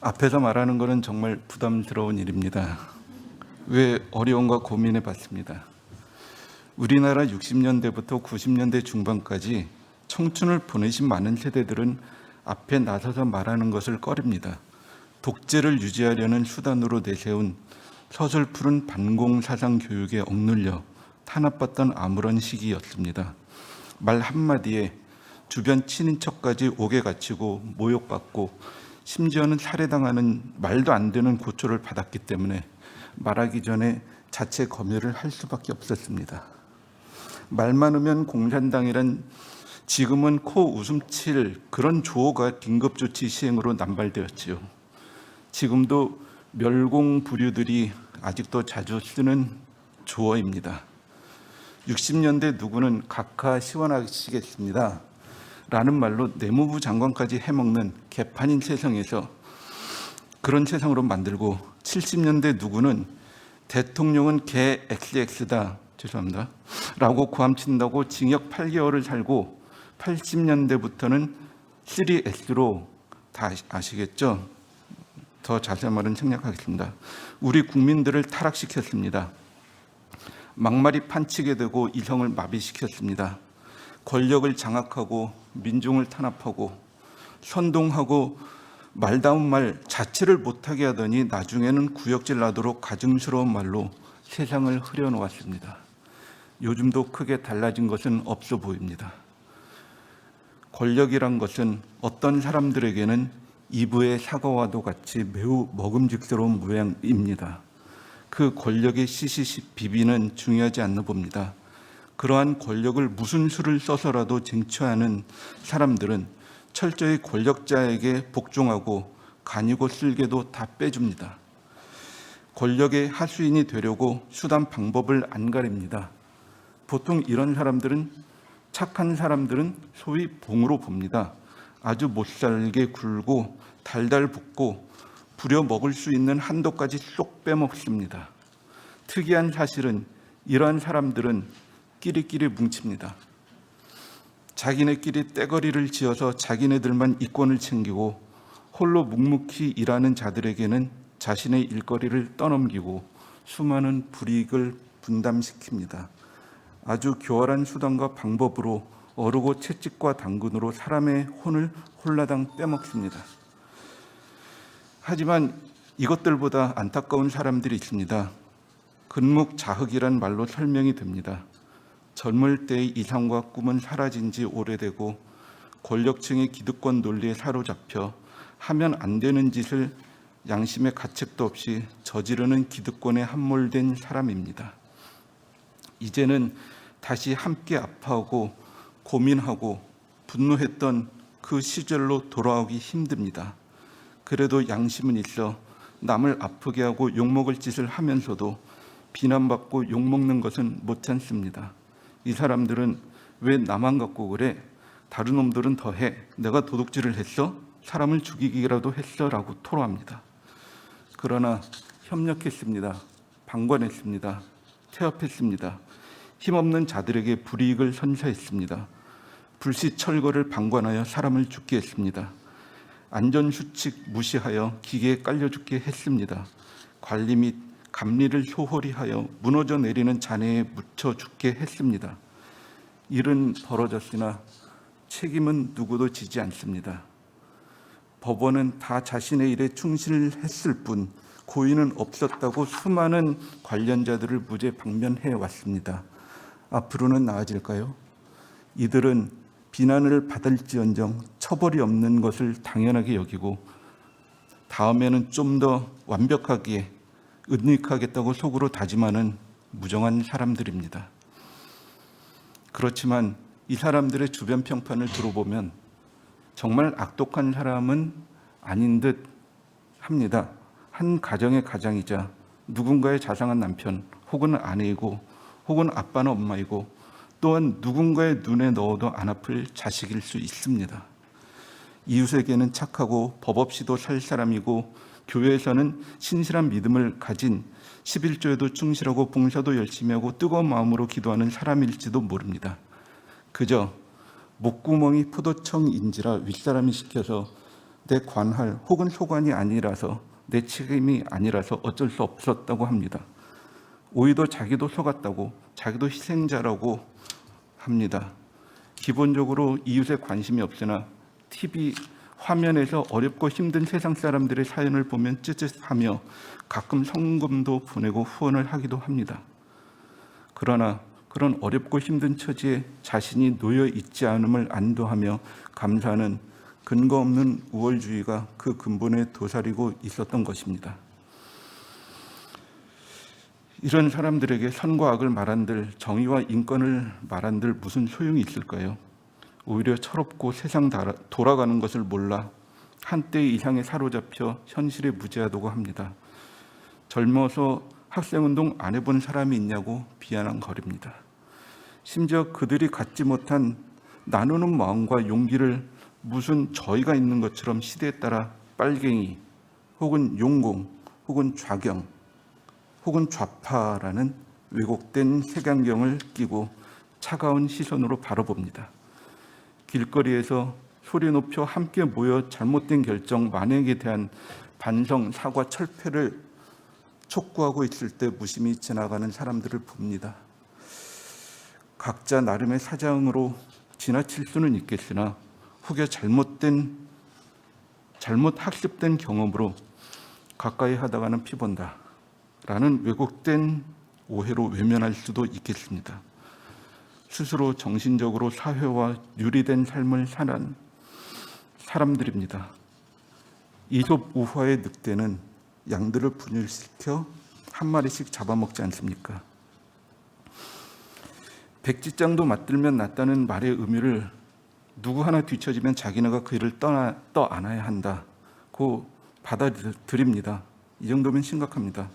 앞에서 말하는 것은 정말 부담스러운 일입니다. 왜 어려움과 고민해 봤습니다. 우리나라 60년대부터 90년대 중반까지 청춘을 보내신 많은 세대들은 앞에 나서서 말하는 것을 꺼립니다. 독재를 유지하려는 수단으로 내세운 서슬푸른 반공사상 교육에 억눌려 탄압받던 아무런 시기였습니다. 말 한마디에 주변 친인척까지 옥에 갇히고 모욕받고 심지어는 살해당하는 말도 안 되는 고초를 받았기 때문에 말하기 전에 자체 검열을 할 수밖에 없었습니다. 말 많으면 공산당이란 지금은 코 웃음칠 그런 조어가 긴급조치 시행으로 남발되었지요. 지금도 멸공부류들이 아직도 자주 쓰는 조어입니다. 60년대 누구는 각하 시원하시겠습니다 라는 말로 내무부 장관까지 해먹는 개판인 세상에서 그런 세상으로 만들고, 70년대 누구는 대통령은 개 XX다 죄송합니다 라고 고함친다고 징역 8개월을 살고, 80년대부터는 3S로 다 아시겠죠? 더 자세한 말은 생략하겠습니다. 우리 국민들을 타락시켰습니다. 막말이 판치게 되고 이성을 마비시켰습니다. 권력을 장악하고 민중을 탄압하고 선동하고 말다운 말 자체를 못하게 하더니 나중에는 구역질 나도록 가증스러운 말로 세상을 흐려놓았습니다. 요즘도 크게 달라진 것은 없어 보입니다. 권력이란 것은 어떤 사람들에게는 이브의 사과와도 같이 매우 먹음직스러운 모양입니다. 그 권력의 시시시 비비는 중요하지 않나 봅니다. 그러한 권력을 무슨 수를 써서라도 쟁취하는 사람들은 철저히 권력자에게 복종하고 간이고 쓸개도 다 빼줍니다. 권력의 하수인이 되려고 수단 방법을 안 가립니다. 보통 이런 사람들은, 착한 사람들은 소위 봉으로 봅니다. 아주 못살게 굴고 달달 붓고 부려먹을 수 있는 한도까지 쏙 빼먹습니다. 특이한 사실은 이러한 사람들은 끼리끼리 뭉칩니다. 자기네끼리 떼거리를 지어서 자기네들만 이권을 챙기고 홀로 묵묵히 일하는 자들에게는 자신의 일거리를 떠넘기고 수많은 불이익을 분담시킵니다. 아주 교활한 수단과 방법으로 어르고 채찍과 당근으로 사람의 혼을 홀라당 빼먹습니다. 하지만 이것들보다 안타까운 사람들이 있습니다. 근묵자흑이란 말로 설명이 됩니다. 젊을 때의 이상과 꿈은 사라진 지 오래되고 권력층의 기득권 논리에 사로잡혀 하면 안 되는 짓을 양심의 가책도 없이 저지르는 기득권에 함몰된 사람입니다. 이제는 다시 함께 아파하고 고민하고 분노했던 그 시절로 돌아오기 힘듭니다. 그래도 양심은 있어 남을 아프게 하고 욕먹을 짓을 하면서도 비난받고 욕먹는 것은 못 참습니다. 이 사람들은 왜 나만 갖고 그래? 다른 놈들은 더 해. 내가 도둑질을 했어? 사람을 죽이기라도 했어? 라고 토로합니다. 그러나 협력했습니다. 방관했습니다. 태업했습니다. 힘없는 자들에게 불이익을 선사했습니다. 불시철거를 방관하여 사람을 죽게 했습니다. 안전수칙 무시하여 기계에 깔려 죽게 했습니다. 관리 및 감리를 소홀히 하여 무너져 내리는 잔해에 묻혀 죽게 했습니다. 일은 벌어졌으나 책임은 누구도 지지 않습니다. 법원은 다 자신의 일에 충실했을 뿐 고의는 없었다고 수많은 관련자들을 무죄 방면해 왔습니다. 앞으로는 나아질까요? 이들은 비난을 받을지언정 처벌이 없는 것을 당연하게 여기고 다음에는 좀 더 완벽하게 은닉하겠다고 속으로 다짐하는 무정한 사람들입니다. 그렇지만 이 사람들의 주변 평판을 들어보면 정말 악독한 사람은 아닌 듯 합니다. 한 가정의 가장이자 누군가의 자상한 남편 혹은 아내이고 혹은 아빠나 엄마이고 또한 누군가의 눈에 넣어도 안 아플 자식일 수 있습니다. 이웃에게는 착하고 법 없이도 살 사람이고 교회에서는 신실한 믿음을 가진 11조에도 충실하고 봉사도 열심히 하고 뜨거운 마음으로 기도하는 사람일지도 모릅니다. 그저 목구멍이 포도청인지라 윗사람이 시켜서 내 관할 혹은 소관이 아니라서, 내 책임이 아니라서 어쩔 수 없었다고 합니다. 오히려 자기도 속았다고, 자기도 희생자라고 합니다. 기본적으로 이웃에 관심이 없으나 TV 화면에서 어렵고 힘든 세상 사람들의 사연을 보면 찌릿하며 가끔 성금도 보내고 후원을 하기도 합니다. 그러나 그런 어렵고 힘든 처지에 자신이 놓여 있지 않음을 안도하며 감사하는 근거 없는 우월주의가 그 근본에 도사리고 있었던 것입니다. 이런 사람들에게 선과 악을 말한들, 정의와 인권을 말한들 무슨 소용이 있을까요? 오히려 철없고 세상 돌아가는 것을 몰라 한때의 이상에 사로잡혀 현실에 무지하다고 합니다. 젊어서 학생운동 안 해본 사람이 있냐고 비아냥거립니다. 심지어 그들이 갖지 못한 나누는 마음과 용기를 무슨 저희가 있는 것처럼 시대에 따라 빨갱이 혹은 용공 혹은 좌경 혹은 좌파라는 왜곡된 색안경을 끼고 차가운 시선으로 바라봅니다. 길거리에서 소리 높여 함께 모여 잘못된 결정, 만행에 대한 반성, 사과, 철폐를 촉구하고 있을 때 무심히 지나가는 사람들을 봅니다. 각자 나름의 사정으로 지나칠 수는 있겠으나 혹여 잘못 학습된 경험으로 가까이 하다가는 피본다 라는 왜곡된 오해로 외면할 수도 있겠습니다. 스스로 정신적으로 사회와 유리된 삶을 사는 사람들입니다. 이솝 우화의 늑대는 양들을 분열시켜 한 마리씩 잡아먹지 않습니까? 백지장도 맞들면 낫다는 말의 의미를 누구 하나 뒤처지면 자기네가 그 일을 떠 안아야 한다고 받아들입니다. 이 정도면 심각합니다.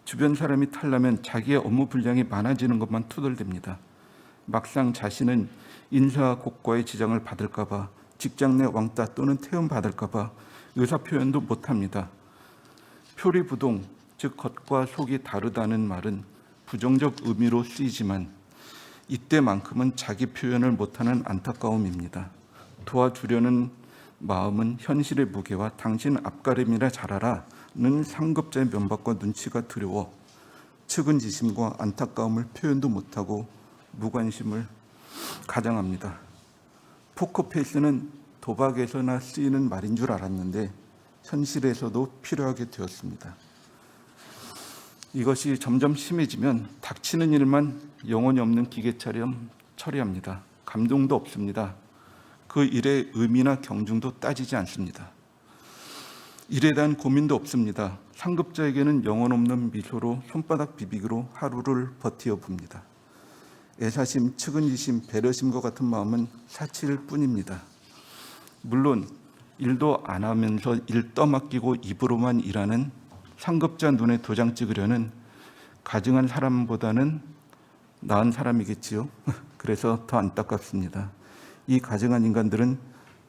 주변 사람이 탈나면 자기의 업무 분량이 많아지는 것만 투덜댑니다. 막상 자신은 인사고과의 지장을 받을까 봐, 직장 내 왕따 또는 태움 받을까 봐 의사표현도 못합니다. 표리부동, 즉 겉과 속이 다르다는 말은 부정적 의미로 쓰이지만 이때만큼은 자기 표현을 못하는 안타까움입니다. 도와주려는 마음은 현실의 무게와 당신 앞가림이라 잘하라는 상급자의 면박과 눈치가 두려워 측은지심과 안타까움을 표현도 못하고 무관심을 가장합니다. 포커페이스는 도박에서나 쓰이는 말인 줄 알았는데 현실에서도 필요하게 되었습니다. 이것이 점점 심해지면 닥치는 일만 영혼이 없는 기계처럼 처리합니다. 감동도 없습니다. 그 일의 의미나 경중도 따지지 않습니다. 일에 대한 고민도 없습니다. 상급자에게는 영혼 없는 미소로 손바닥 비비기로 하루를 버티어 봅니다. 애사심, 측은지심, 배려심과 같은 마음은 사치일 뿐입니다. 물론 일도 안 하면서 일 떠맡기고 입으로만 일하는 상급자 눈에 도장 찍으려는 가증한 사람보다는 나은 사람이겠지요. 그래서 더 안타깝습니다. 이 가증한 인간들은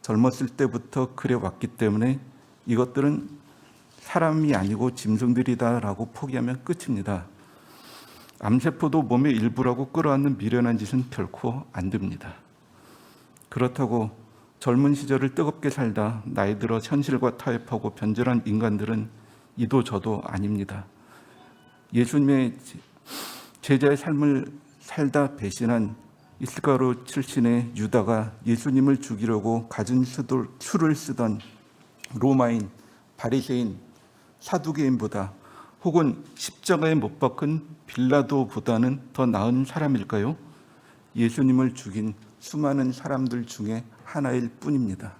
젊었을 때부터 그래 왔기 때문에 이것들은 사람이 아니고 짐승들이다라고 포기하면 끝입니다. 암세포도 몸의 일부라고 끌어안는 미련한 짓은 결코 안 됩니다. 그렇다고 젊은 시절을 뜨겁게 살다 나이 들어 현실과 타협하고 변절한 인간들은 이도 저도 아닙니다. 예수님의 제자의 삶을 살다 배신한 이스카리오 출신의 유다가 예수님을 죽이려고 갖은 수를 쓰던 로마인, 바리새인, 사두개인보다 혹은 십자가에 못 박힌 빌라도보다는 더 나은 사람일까요? 예수님을 죽인 수많은 사람들 중에 하나일 뿐입니다.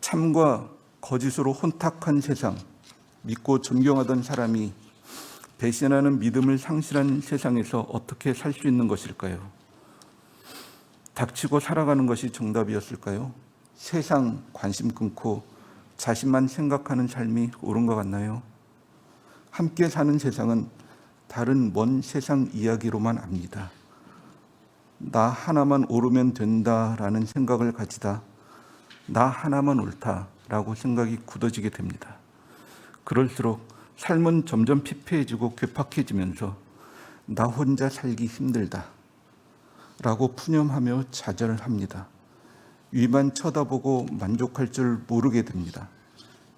참과 거짓으로 혼탁한 세상, 믿고 존경하던 사람이 배신하는 믿음을 상실한 세상에서 어떻게 살 수 있는 것일까요? 닥치고 살아가는 것이 정답이었을까요? 세상 관심 끊고 자신만 생각하는 삶이 옳은 것 같나요? 함께 사는 세상은 다른 먼 세상 이야기로만 압니다. 나 하나만 옳으면 된다라는 생각을 가지다 나 하나만 옳다라고 생각이 굳어지게 됩니다. 그럴수록 삶은 점점 피폐해지고 괴팍해지면서 나 혼자 살기 힘들다 라고 푸념하며 좌절합니다. 위만 쳐다보고 만족할 줄 모르게 됩니다.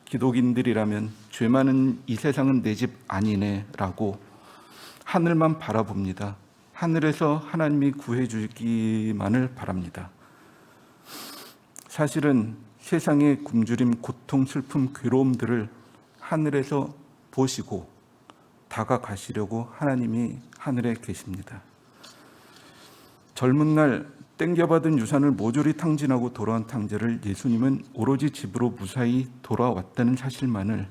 기독인들이라면 죄 많은 이 세상은 내 집 아니네라고 하늘만 바라봅니다. 하늘에서 하나님이 구해주기만을 바랍니다. 사실은 세상의 굶주림, 고통, 슬픔, 괴로움들을 하늘에서 보시고 다가가시려고 하나님이 하늘에 계십니다. 젊은 날 땡겨받은 유산을 모조리 탕진하고 돌아온 탕자를 예수님은 오로지 집으로 무사히 돌아왔다는 사실만을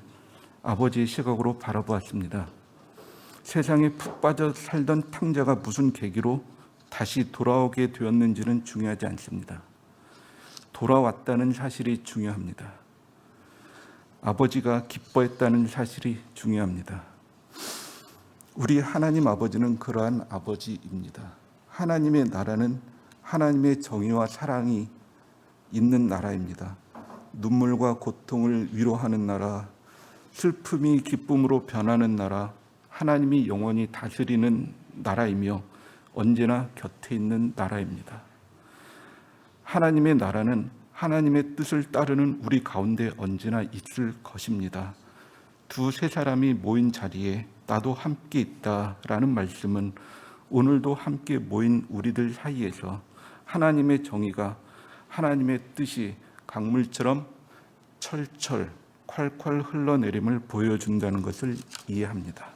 아버지의 시각으로 바라보았습니다. 세상에 푹 빠져 살던 탕자가 무슨 계기로 다시 돌아오게 되었는지는 중요하지 않습니다. 돌아왔다는 사실이 중요합니다. 아버지가 기뻐했다는 사실이 중요합니다. 우리 하나님 아버지는 그러한 아버지입니다. 하나님의 나라는 하나님의 정의와 사랑이 있는 나라입니다. 눈물과 고통을 위로하는 나라, 슬픔이 기쁨으로 변하는 나라, 하나님이 영원히 다스리는 나라이며 언제나 곁에 있는 나라입니다. 하나님의 나라는 하나님의 뜻을 따르는 우리 가운데 언제나 있을 것입니다. 두세 사람이 모인 자리에 나도 함께 있다라는 말씀은 오늘도 함께 모인 우리들 사이에서 하나님의 정의가, 하나님의 뜻이 강물처럼 철철 콸콸 흘러내림을 보여준다는 것을 이해합니다.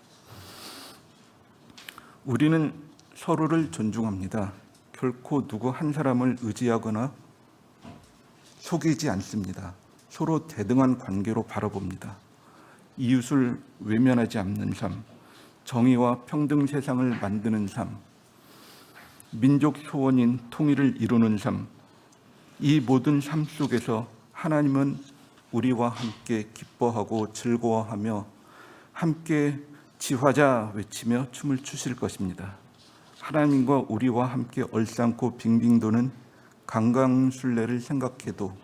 우리는 서로를 존중합니다. 결코 누구 한 사람을 의지하거나 속이지 않습니다. 서로 대등한 관계로 바라봅니다. 이웃을 외면하지 않는 삶, 정의와 평등 세상을 만드는 삶, 민족 소원인 통일을 이루는 삶, 이 모든 삶 속에서 하나님은 우리와 함께 기뻐하고 즐거워하며 함께 지화자 외치며 춤을 추실 것입니다. 하나님과 우리와 함께 얼싸안고 빙빙 도는 강강술래를 생각해도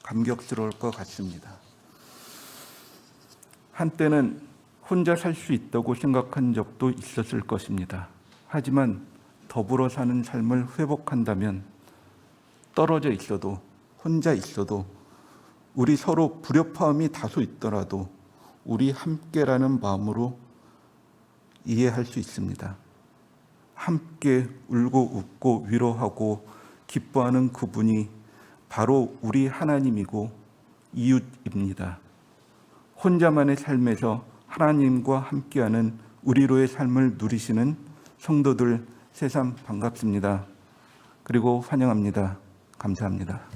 감격스러울 것 같습니다. 한때는 혼자 살 수 있다고 생각한 적도 있었을 것입니다. 하지만 더불어 사는 삶을 회복한다면 떨어져 있어도, 혼자 있어도, 우리 서로 불협화음이 다소 있더라도 우리 함께라는 마음으로 이해할 수 있습니다. 함께 울고 웃고 위로하고 기뻐하는 그분이 바로 우리 하나님이고 이웃입니다. 혼자만의 삶에서 하나님과 함께하는 우리로의 삶을 누리시는 성도들 새삼 반갑습니다. 그리고 환영합니다. 감사합니다.